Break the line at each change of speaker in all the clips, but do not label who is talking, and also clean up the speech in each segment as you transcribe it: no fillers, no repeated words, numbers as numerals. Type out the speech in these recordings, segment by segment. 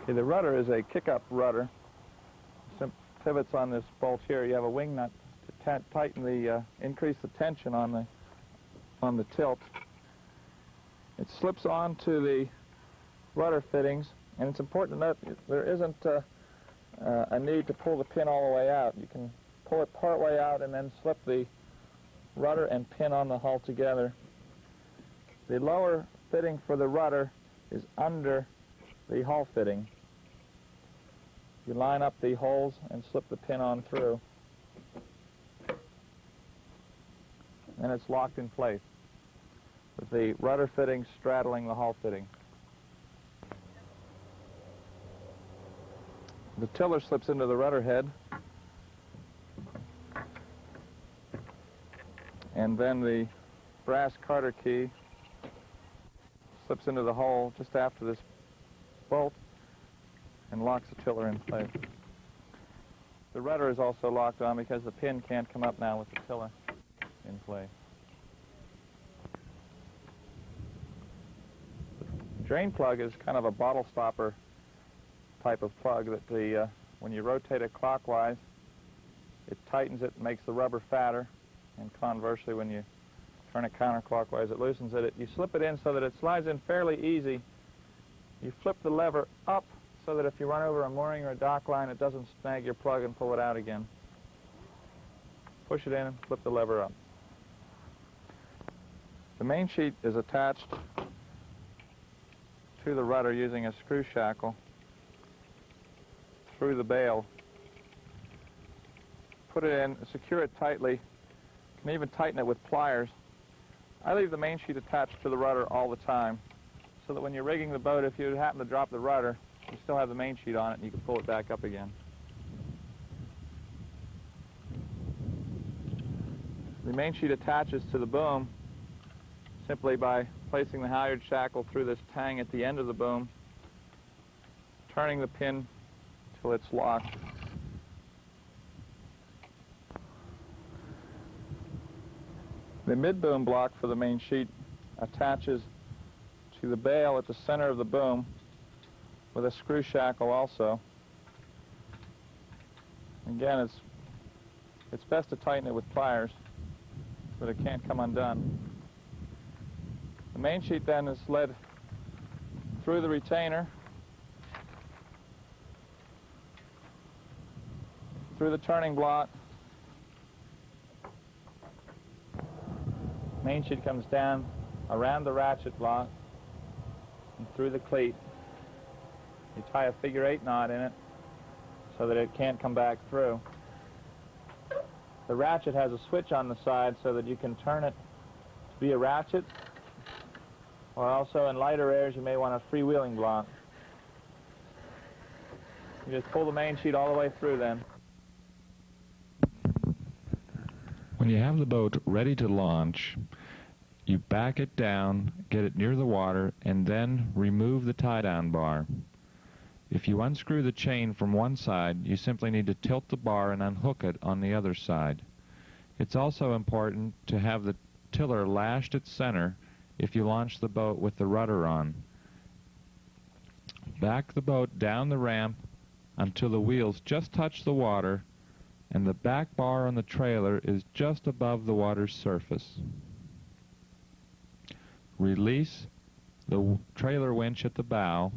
Okay, the rudder is a kick-up rudder. Pivots on this bolt here. You have a wing nut to tighten the, increase the tension on the tilt. It slips onto the rudder fittings, and it's important to note there isn't a need to pull the pin all the way out. You can pull it part way out and then slip the rudder and pin on the hull together. The lower fitting for the rudder is under the hull fitting. You line up the holes and slip the pin on through. And it's locked in place with the rudder fitting straddling the hull fitting. The tiller slips into the rudder head, and then the brass Carter key slips into the hole just after this bolt and locks the tiller in place. The rudder is also locked on because the pin can't come up now with the tiller in place. The drain plug is kind of a bottle stopper type of plug that when you rotate it clockwise, it tightens it and makes the rubber fatter, and conversely when you turn it counterclockwise it loosens it. You slip it in so that it slides in fairly easy. You flip the lever up so that if you run over a mooring or a dock line it doesn't snag your plug and pull it out again. Push it in and flip the lever up. The main sheet is attached to the rudder using a screw shackle through the bail. Put it in, secure it tightly. You can even tighten it with pliers. I leave the main sheet attached to the rudder all the time so that when you're rigging the boat, if you happen to drop the rudder, you still have the main sheet on it and you can pull it back up again. The main sheet attaches to the boom simply by placing the halyard shackle through this tang at the end of the boom, turning the pin till it's locked. The mid-boom block for the main sheet attaches to the bail at the center of the boom with a screw shackle also. Again, it's best to tighten it with pliers so that it can't come undone. The main sheet then is led through the retainer, through the turning block. Main sheet comes down around the ratchet block and through the cleat. You tie a figure-8 knot in it so that it can't come back through. The ratchet has a switch on the side so that you can turn it to be a ratchet, or also in lighter airs you may want a freewheeling block. You just pull the main sheet all the way through then.
When you have the boat ready to launch, you back it down, get it near the water, and then remove the tie-down bar. If you unscrew the chain from one side, you simply need to tilt the bar and unhook it on the other side. It's also important to have the tiller lashed at center if you launch the boat with the rudder on. Back the boat down the ramp until the wheels just touch the water and the back bar on the trailer is just above the water's surface. Release the trailer winch at the bow.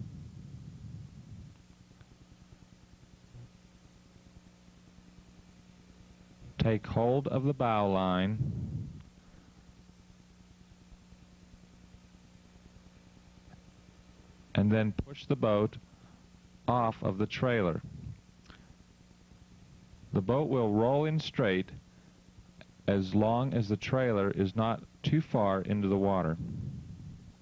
Take hold of the bow line and then push the boat off of the trailer. The boat will roll in straight as long as the trailer is not too far into the water.